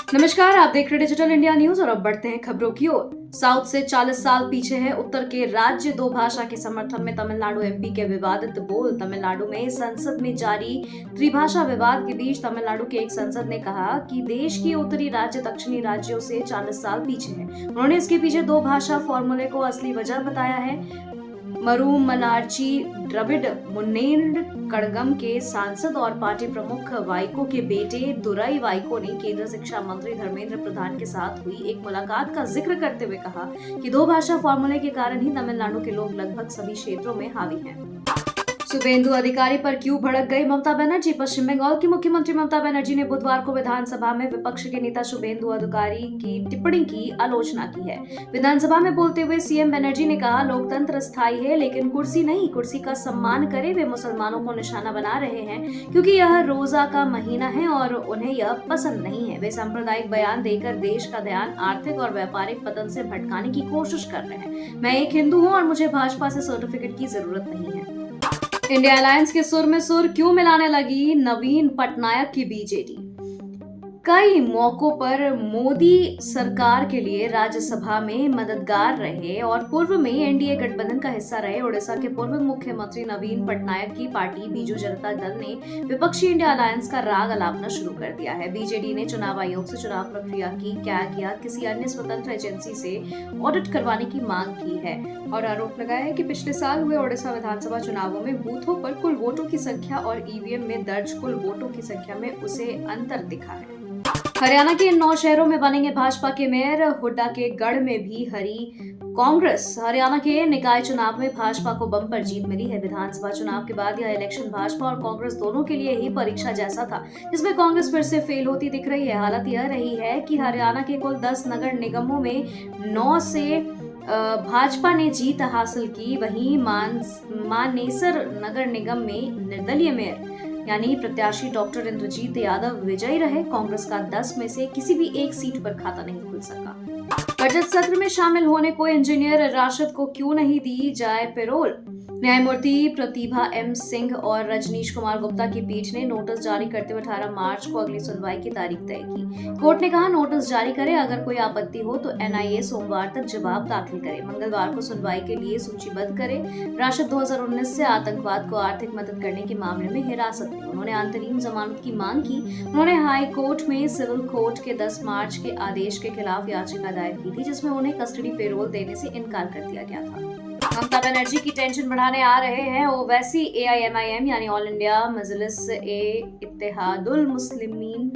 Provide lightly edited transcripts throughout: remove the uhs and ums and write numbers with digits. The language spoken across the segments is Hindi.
नमस्कार, आप देख रहे डिजिटल इंडिया न्यूज और अब बढ़ते हैं खबरों की ओर। साउथ से 40 साल पीछे है उत्तर के राज्य। दो भाषा के समर्थन में तमिलनाडु एमपी के विवादित बोल। तमिलनाडु में संसद में जारी त्रिभाषा विवाद के बीच तमिलनाडु के एक सांसद ने कहा कि देश की उत्तरी राज्य दक्षिणी राज्यों से 40 साल पीछे है। उन्होंने इसके पीछे दो भाषा फॉर्मूले को असली वजह बताया है। मरुमलार्ची द्रविड़ मुन्नेर कड़गम के सांसद और पार्टी प्रमुख वाइको के बेटे दुराई वाइको ने केंद्रीय शिक्षा मंत्री धर्मेंद्र प्रधान के साथ हुई एक मुलाकात का जिक्र करते हुए कहा कि दो भाषा फॉर्मूले के कारण ही तमिलनाडु के लोग लगभग सभी क्षेत्रों में हावी हैं। शुभेंदु अधिकारी पर क्यों भड़क गई ममता बनर्जी? पश्चिम बंगाल की मुख्यमंत्री ममता बनर्जी ने बुधवार को विधानसभा में विपक्ष के नेता शुभेंदु अधिकारी की टिप्पणी की आलोचना की है। विधानसभा में बोलते हुए सीएम बनर्जी ने कहा, लोकतंत्र स्थायी है लेकिन कुर्सी नहीं। कुर्सी का सम्मान करें। वे मुसलमानों को निशाना बना रहे हैं क्योंकि यह रोजा का महीना है और उन्हें यह पसंद नहीं है। वे सांप्रदायिक बयान देकर देश का ध्यान आर्थिक और व्यापारिक पतन से भटकाने की कोशिश कर रहे हैं। मैं एक हिंदू हूँ और मुझे भाजपा से सर्टिफिकेट की जरूरत नहीं है। इंडिया अलायंस के सुर में सुर क्यों मिलाने लगी नवीन पटनायक की बीजेडी? कई मौकों पर मोदी सरकार के लिए राज्यसभा में मददगार रहे और पूर्व में एनडीए गठबंधन का हिस्सा रहे उड़ीसा के पूर्व मुख्यमंत्री नवीन पटनायक की पार्टी बीजू जनता दल ने विपक्षी इंडिया अलायंस का राग अलापना शुरू कर दिया है। बीजेडी ने चुनाव आयोग से चुनाव प्रक्रिया की क्या किया किसी अन्य स्वतंत्र एजेंसी से ऑडिट करवाने की मांग की है और आरोप लगाया है कि पिछले साल हुए ओडिशा विधानसभा चुनावों में बूथों पर कुल वोटों की संख्या और ईवीएम में दर्ज कुल वोटों की संख्या में उसे अंतर दिखा है। हरियाणा के 9 शहरों में बनेंगे भाजपा के मेयर। हुड्डा के गढ़ में भी हरी कांग्रेस। हरियाणा के निकाय चुनाव में भाजपा को बम्पर जीत मिली है। विधानसभा चुनाव के बाद यह इलेक्शन भाजपा और कांग्रेस दोनों के लिए ही परीक्षा जैसा था, जिसमें कांग्रेस फिर से फेल होती दिख रही है। हालत यह रही है कि हरियाणा के कुल 10 नगर निगमों में 9 से भाजपा ने जीत हासिल की। वहीं मानेसर नगर निगम में निर्दलीय मेयर यानी प्रत्याशी डॉक्टर इंद्रजीत यादव विजयी रहे। कांग्रेस का 10 में से किसी भी एक सीट पर खाता नहीं खुल सका। बजट सत्र में शामिल होने को इंजीनियर राशिद को क्यों नहीं दी जाए पैरोल? न्यायमूर्ति प्रतिभा एम सिंह और रजनीश कुमार गुप्ता की पीठ ने नोटिस जारी करते हुए 18 मार्च को अगली सुनवाई की तारीख तय की। कोर्ट ने कहा, नोटिस जारी करे। अगर कोई आपत्ति हो तो एनआईए सोमवार तक जवाब दाखिल करे। मंगलवार को सुनवाई के लिए सूचीबद्ध करे। राशिद 2019 से आतंकवाद को आर्थिक मदद करने के मामले में हिरासत में। उन्होंने अंतरिम जमानत की मांग की। उन्होंने हाई कोर्ट में सिविल कोर्ट के 10 मार्च के आदेश के खिलाफ याचिका दायर की थी, जिसमें उन्हें कस्टडी पैरोल देने से इनकार कर दिया गया था। ममता बनर्जी की टेंशन बढ़ाने आ रहे हैं ओवैसी। एआईएमआईएम यानी ऑल इंडिया मजलिस ए इत्तेहादुल मुस्लिमीन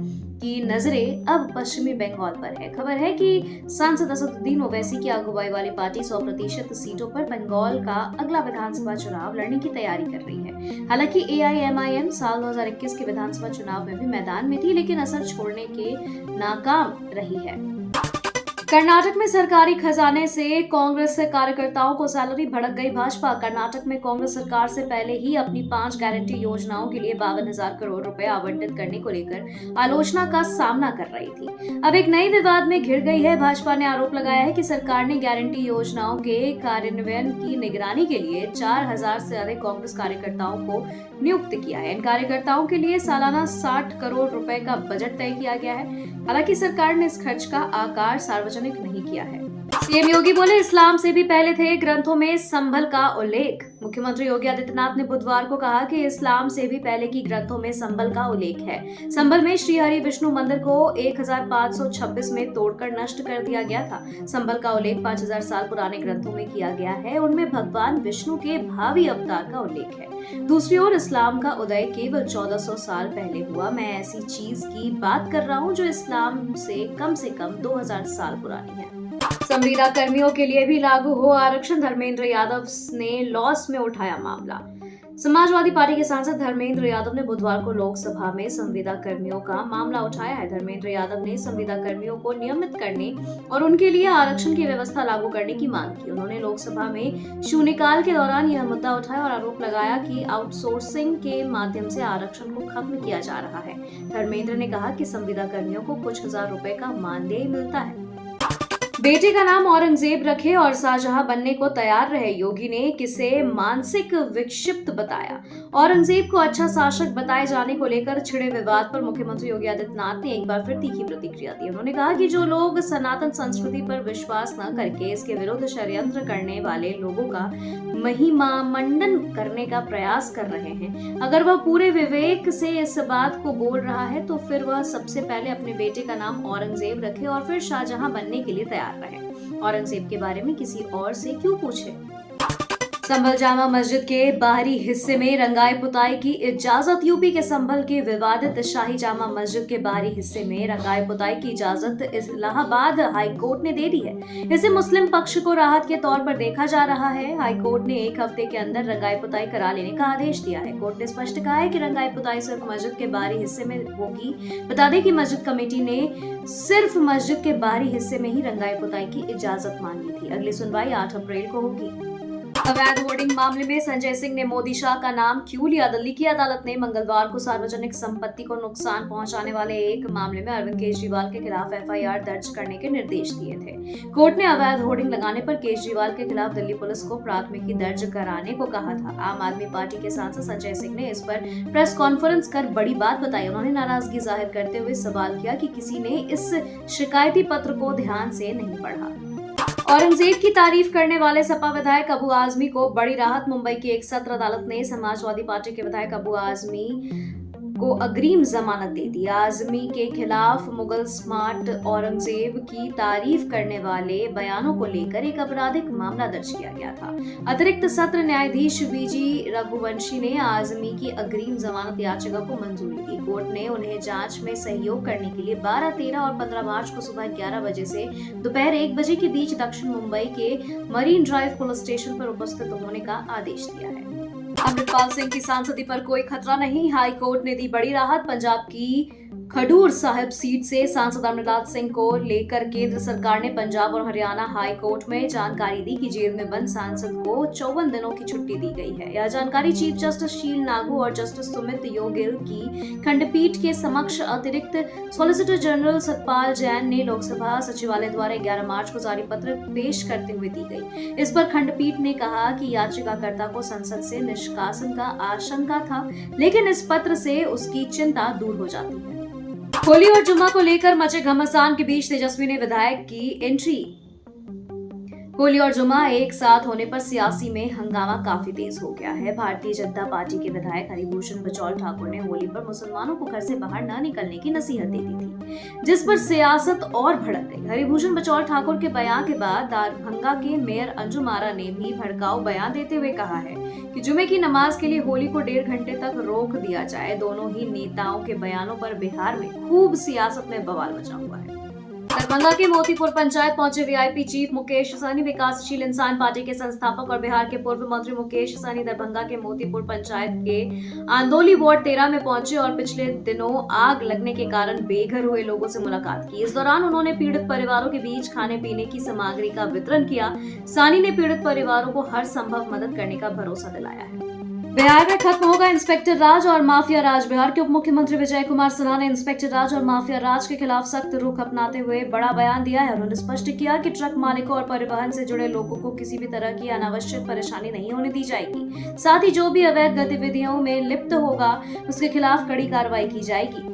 की नजरें अब पश्चिमी बंगाल पर है। खबर है कि सांसद असदुद्दीन ओवैसी की अगुवाई वाली पार्टी 100% सीटों पर बंगाल का अगला विधानसभा चुनाव लड़ने की तैयारी कर रही है। हालांकि एआईएमआईएम साल 2021 के विधानसभा चुनाव में भी मैदान में थी, लेकिन असर छोड़ने के नाकाम रही है। कर्नाटक में सरकारी खजाने से कांग्रेस कार्यकर्ताओं को सैलरी भड़क गई भाजपा। कर्नाटक में कांग्रेस सरकार से पहले ही अपनी 5 गारंटी योजनाओं के लिए 52,000 करोड़ रुपए आवंटित करने को लेकर आलोचना का सामना कर रही थी। अब एक नई विवाद में घिर गई है। भाजपा ने आरोप लगाया है कि सरकार ने गारंटी योजनाओं के कार्यान्वयन की निगरानी के लिए 4,000 से अधिक कांग्रेस कार्यकर्ताओं को नियुक्त किया है। इन कार्यकर्ताओं के लिए सालाना 60 करोड़ रुपए का बजट तय किया गया है। हालांकि सरकार ने इस खर्च का आकार सार्वजनिक नहीं किया है। सीएम योगी बोले, इस्लाम से भी पहले थे ग्रंथों में संभल का उल्लेख। मुख्यमंत्री योगी आदित्यनाथ ने बुधवार को कहा कि इस्लाम से भी पहले की ग्रंथों में संभल का उल्लेख है। संभल में श्री हरि विष्णु मंदिर को 1526 में तोड़कर नष्ट कर दिया गया था। संभल का उल्लेख 5000 साल पुराने ग्रंथों में किया गया है। उनमें भगवान विष्णु के भावी अवतार का उल्लेख है। दूसरी ओर इस्लाम का उदय केवल 1400 साल पहले हुआ। मैं ऐसी चीज की बात कर रहा हूँ जो इस्लाम से कम 2000 साल पुरानी है। संविदा कर्मियों के लिए भी लागू हो आरक्षण। धर्मेंद्र यादव ने लॉस में उठाया मामला। समाजवादी पार्टी के सांसद धर्मेंद्र यादव ने बुधवार को लोकसभा में संविदा कर्मियों का मामला उठाया है। धर्मेंद्र यादव ने संविदा कर्मियों को नियमित करने और उनके लिए आरक्षण की व्यवस्था लागू करने की मांग की। उन्होंने लोकसभा में शून्यकाल के दौरान यह मुद्दा उठाया और आरोप लगाया कि आउटसोर्सिंग के माध्यम से आरक्षण को खत्म किया जा रहा है। धर्मेंद्र ने कहा कि संविदा कर्मियों को कुछ हजार रुपए का मानदेय मिलता है। बेटे का नाम औरंगजेब रखे और शाहजहां बनने को तैयार रहे, योगी ने किसे मानसिक विक्षिप्त बताया। औरंगजेब को अच्छा शासक बताए जाने को लेकर छिड़े विवाद पर मुख्यमंत्री योगी आदित्यनाथ ने एक बार फिर तीखी प्रतिक्रिया दी। उन्होंने कहा कि जो लोग सनातन संस्कृति पर विश्वास न करके इसके विरुद्ध षड्यंत्र करने वाले लोगों का महिमामंडन करने का प्रयास कर रहे हैं, अगर वह पूरे विवेक से इस बात को बोल रहा है तो फिर वह सबसे पहले अपने बेटे का नाम औरंगजेब रखे और फिर शाहजहां बनने के लिए तैयार रहे। औरंगजेब के बारे में किसी और से क्यों पूछे। संभल जामा मस्जिद के बाहरी हिस्से में रंगाई पुताई की इजाजत। यूपी के संभल के विवादित शाही जामा मस्जिद के बाहरी हिस्से में रंगाई पुताई की इजाजत इलाहाबाद हाई कोर्ट ने दे दी है। इसे मुस्लिम पक्ष को राहत के तौर पर देखा जा रहा है। हाई कोर्ट ने 1 हफ्ते के अंदर रंगाई पुताई करा लेने का आदेश दिया है। कोर्ट ने स्पष्ट कहा है कि रंगाई पुताई सिर्फ मस्जिद के बाहरी हिस्से में होगी। बता दें कि मस्जिद कमेटी ने सिर्फ मस्जिद के बाहरी हिस्से में ही रंगाई पुताई की इजाजत मांगी थी। अगली सुनवाई 8 अप्रैल को होगी। अवैध होर्डिंग मामले में संजय सिंह ने मोदी शाह का नाम क्यों लिया। दिल्ली की अदालत ने मंगलवार को सार्वजनिक संपत्ति को नुकसान पहुंचाने वाले एक मामले में अरविंद केजरीवाल के खिलाफ एफआईआर दर्ज करने के निर्देश दिए थे। कोर्ट ने अवैध होर्डिंग लगाने पर केजरीवाल के खिलाफ दिल्ली पुलिस को प्राथमिकी दर्ज कराने को कहा था। आम आदमी पार्टी के सांसद संजय सिंह ने इस पर प्रेस कॉन्फ्रेंस कर बड़ी बात बताई। उन्होंने नाराजगी जाहिर करते हुए सवाल किया कि किसी ने इस शिकायती पत्र को ध्यान से नहीं पढ़ा। औरंगजेब की तारीफ करने वाले सपा विधायक अबू आजमी को बड़ी राहत। मुंबई की एक सत्र अदालत ने समाजवादी पार्टी के विधायक अबू आजमी को अग्रिम जमानत दे दी। आजमी के खिलाफ मुगल स्मार्ट औरंगजेब की तारीफ करने वाले बयानों को लेकर एक आपराधिक मामला दर्ज किया गया था। अतिरिक्त सत्र न्यायाधीश वीजी रघुवंशी ने आजमी की अग्रिम जमानत याचिका को मंजूरी दी। कोर्ट ने उन्हें जांच में सहयोग करने के लिए 12, 13 और 15 मार्च को सुबह 11 बजे से दोपहर 1 बजे के बीच दक्षिण मुंबई के मरीन ड्राइव पुलिस स्टेशन पर उपस्थित होने का आदेश दिया है। अमृतपाल सिंह की सांसदी पर कोई खतरा नहीं, हाई कोर्ट ने दी बड़ी राहत। पंजाब की खडूर साहिब सीट से सांसद अमृतपाल सिंह को लेकर केंद्र सरकार ने पंजाब और हरियाणा हाई कोर्ट में जानकारी दी कि जेल में बंद सांसद को 54 दिनों की छुट्टी दी गई है। यह जानकारी चीफ जस्टिस शील नागू और जस्टिस सुमित योगिल की खंडपीठ के समक्ष अतिरिक्त सॉलिसिटर जनरल सतपाल जैन ने लोकसभा सचिवालय द्वारा 11 मार्च को जारी पत्र पेश करते हुए दी गई। इस पर खंडपीठ ने कहा कि याचिकाकर्ता को संसद से निष्कासन का आशंका था, लेकिन इस पत्र से उसकी चिंता दूर हो जाती है। होली और जुम्मा को लेकर मचे घमासान के बीच तेजस्वी ने विधायक की एंट्री। होली और जुम्मा एक साथ होने पर सियासी में हंगामा काफी तेज हो गया है। भारतीय जनता पार्टी के विधायक हरिभूषण बचौल ठाकुर ने होली पर मुसलमानों को घर से बाहर न निकलने की नसीहत दे दी थी, जिस पर सियासत और भड़क गई। हरिभूषण बचौल ठाकुर के बयान के बाद दरभंगा के मेयर अंजुम आरा ने भी भड़काऊ बयान देते हुए कहा है कि जुमे की नमाज के लिए होली को 1.5 घंटे तक रोक दिया जाए। दोनों ही नेताओं के बयानों पर बिहार में खूब सियासत में बवाल मचा हुआ है। दरभंगा के मोतीपुर पंचायत पहुंचे वीआईपी चीफ मुकेश सहनी। विकासशील इंसान पार्टी के संस्थापक और बिहार के पूर्व मंत्री मुकेश सहनी दरभंगा के मोतीपुर पंचायत के आंदोली वार्ड 13 में पहुंचे और पिछले दिनों आग लगने के कारण बेघर हुए लोगों से मुलाकात की। इस दौरान उन्होंने पीड़ित परिवारों के बीच खाने पीने की सामग्री का वितरण किया। सहनी ने पीड़ित परिवारों को हर संभव मदद करने का भरोसा दिलाया है। बिहार में खत्म होगा इंस्पेक्टर राज और माफिया राज। बिहार के उप मुख्यमंत्री विजय कुमार सिन्हा ने इंस्पेक्टर राज और माफिया राज के खिलाफ सख्त रुख अपनाते हुए बड़ा बयान दिया है। उन्होंने स्पष्ट किया कि ट्रक मालिकों और परिवहन से जुड़े लोगों को किसी भी तरह की अनावश्यक परेशानी नहीं होने दी जाएगी। साथ ही जो भी अवैध गतिविधियों में लिप्त होगा उसके खिलाफ कड़ी कार्रवाई की जाएगी।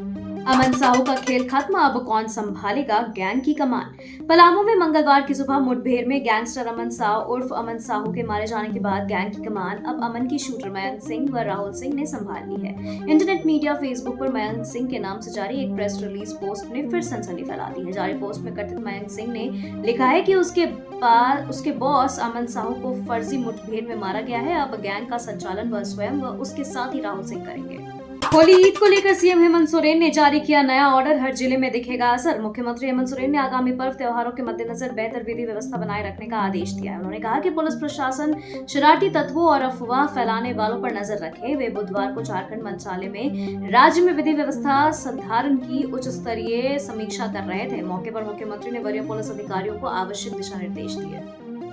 अमन साहू का खेल खत्म, अब कौन संभालेगा गैंग की कमान। पलामू में मंगलवार की सुबह मुठभेड़ में गैंगस्टर अमन साहू उर्फ अमन साहू के मारे जाने के बाद गैंग की कमान अब अमन की शूटर मयंक सिंह व राहुल सिंह ने संभाल ली है। इंटरनेट मीडिया फेसबुक पर मयंक सिंह के नाम से जारी एक प्रेस रिलीज पोस्ट ने फिर सनसनी फैला दी है। जारी पोस्ट में कथित मयंक सिंह ने लिखा है कि उसके बॉस अमन साहू को फर्जी मुठभेड़ में मारा गया है। अब गैंग का संचालन वह स्वयं व उसके साथ ही राहुल सिंह करेंगे। होली ईद को लेकर सीएम हेमंत सोरेन ने जारी किया नया ऑर्डर, हर जिले में दिखेगा असर। मुख्यमंत्री हेमंत सोरेन ने आगामी पर्व त्योहारों के मद्देनजर बेहतर विधि व्यवस्था बनाए रखने का आदेश दिया है। उन्होंने कहा कि पुलिस प्रशासन शरारती तत्वों और अफवाह फैलाने वालों पर नजर रखे। वे बुधवार को झारखंड मंत्रालय में राज्य में विधि व्यवस्था संधारण की उच्च स्तरीय समीक्षा कर रहे थे। मौके पर मुख्यमंत्री ने वरीय पुलिस अधिकारियों को आवश्यक दिशा निर्देश दिए।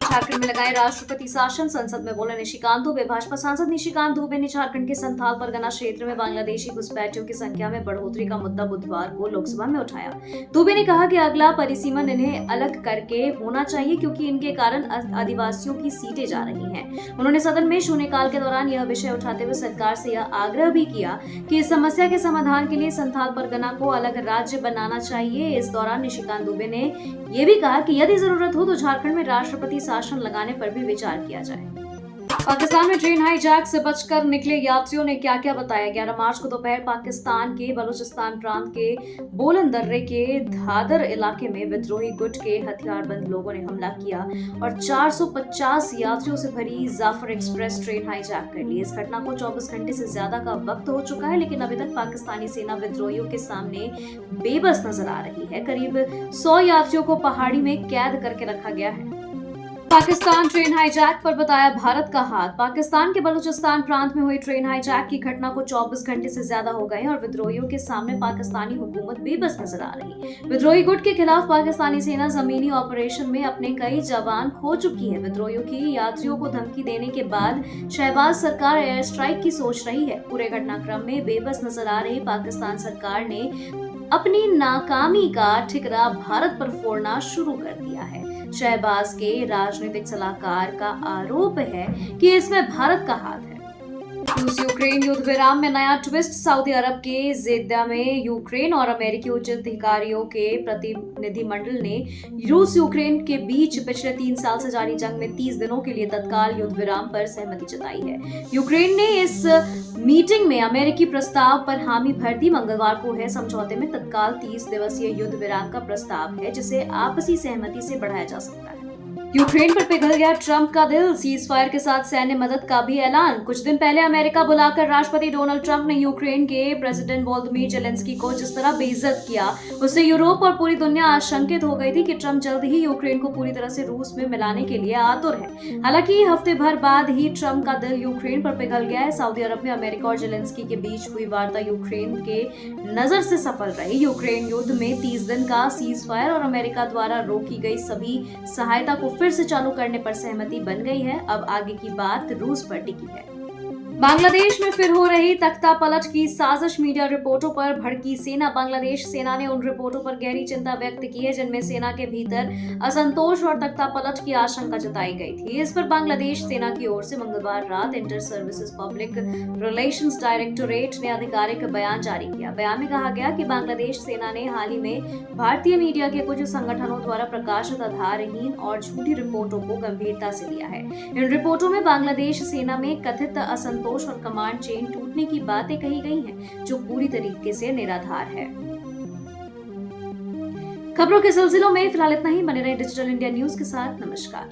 झारखंड में लगाए राष्ट्रपति शासन, संसद में बोले निशिकांत दुबे। भाजपा सांसद निशिकांत दुबे ने झारखंड के संथाल परगना क्षेत्र में बांग्लादेशी घुसपैठियों की संख्या में बढ़ोतरी का मुद्दा बुधवार को लोकसभा में उठाया। दुबे ने कहा कि अगला परिसीमन इन्हें अलग करके होना चाहिए क्योंकि इनके कारण आदिवासियों की सीटें जा रही हैं। उन्होंने सदन में शून्यकाल के दौरान यह विषय उठाते हुए सरकार से यह आग्रह भी किया कि इस समस्या के समाधान के लिए संथाल परगना को अलग राज्य बनाना चाहिए। इस दौरान निशिकांत दुबे ने यह भी कहा कि यदि जरूरत हो तो झारखंड में राष्ट्रपति शासन लगाने पर भी विचार किया जाए। पाकिस्तान में ट्रेन हाईजैक से बचकर निकले यात्रियों ने क्या क्या बताया। 11 मार्च को दोपहर पाकिस्तान के बलूचिस्तान प्रांत के बोलन दर्रे के धादर इलाके में विद्रोही गुट के हथियारबंद लोगों ने हमला किया और 450 यात्रियों से भरी जाफर एक्सप्रेस ट्रेन हाईजैक कर ली। इस घटना को 24 घंटे से ज्यादा का वक्त हो चुका है, लेकिन अभी तक पाकिस्तानी सेना विद्रोहियों के सामने बेबस नजर आ रही है। करीब 100 यात्रियों को पहाड़ी में कैद करके रखा गया है। पाकिस्तान ट्रेन हाईजैक पर बताया भारत का हाथ। पाकिस्तान के बलूचिस्तान प्रांत में हुई ट्रेन हाईजैक की घटना को 24 घंटे से ज्यादा हो गए और विद्रोहियों के सामने पाकिस्तानी हुकूमत बेबस नजर आ रही। विद्रोही गुट के खिलाफ पाकिस्तानी सेना जमीनी ऑपरेशन में अपने कई जवान खो चुकी है। विद्रोहियों की यात्रियों को धमकी देने के बाद शहबाज सरकार एयर स्ट्राइक की सोच रही है। पूरे घटनाक्रम में बेबस नजर आ रही पाकिस्तान सरकार ने अपनी नाकामी का ठिकरा भारत पर फोड़ना शुरू कर दिया है। शहबाज के राजनीतिक सलाहकार का आरोप है कि इसमें भारत का हाथ है। रूस यूक्रेन युद्ध विराम में नया ट्विस्ट। सऊदी अरब के जेद्दा में यूक्रेन और अमेरिकी उच्च अधिकारियों के प्रतिनिधिमंडल ने रूस यूक्रेन के बीच पिछले 3 साल से जारी जंग में 30 दिनों के लिए तत्काल युद्ध विराम पर सहमति जताई है। यूक्रेन ने इस मीटिंग में अमेरिकी प्रस्ताव पर हामी भर दी। मंगलवार को है समझौते में तत्काल 30 दिवसीय युद्ध विराम का प्रस्ताव है, जिसे आपसी सहमति से बढ़ाया जा सकता है। यूक्रेन पर पिघल गया ट्रंप का दिल। सीज फायर के साथ सैन्य मदद का भी ऐलान। कुछ दिन पहले अमेरिका बुलाकर राष्ट्रपति डोनाल्ड ट्रंप ने यूक्रेन के प्रेसिडेंट वोलोदिमीर जेलेंस्की को जिस तरह बेइज्जत किया, उससे यूरोप और पूरी दुनिया आशंकित हो गई थी कि ट्रंप जल्द ही यूक्रेन को पूरी तरह से रूस में मिलाने के लिए आतुर है। हालांकि हफ्ते भर बाद ही ट्रंप का दिल यूक्रेन पर पिघल गया है। सऊदी अरब में अमेरिका और जेलेंस्की के बीच हुई वार्ता यूक्रेन के नजर से सफल रही। यूक्रेन युद्ध में 30 दिन का सीज फायर और अमेरिका द्वारा रोकी गई सभी सहायता को फिर से चालू करने पर सहमति बन गई है। अब आगे की बात रूस पर टिकी है। बांग्लादेश में फिर हो रही तख्ता पलट की साजिश। मीडिया रिपोर्टों पर भड़की सेना। बांग्लादेश सेना ने उन रिपोर्टों पर गहरी चिंता व्यक्त की है जिनमें सेना के भीतर असंतोष और तख्ता पलट की आशंका जताई गई थी। इस पर बांग्लादेश सेना की ओर से मंगलवार रात inter services public relations directorate ने आधिकारिक बयान जारी किया। बयान में कहा गया कि बांग्लादेश सेना ने हाल ही में भारतीय मीडिया के कुछ संगठनों द्वारा प्रकाशित आधारहीन और झूठी रिपोर्टों को गंभीरता से लिया है। इन रिपोर्टों में बांग्लादेश सेना में कथित असंतोष और कमांड चेन टूटने की बातें कही गई हैं, जो पूरी तरीके से निराधार है। खबरों के सिलसिलों में फिलहाल इतना ही। बने रहे डिजिटल इंडिया न्यूज के साथ। नमस्कार।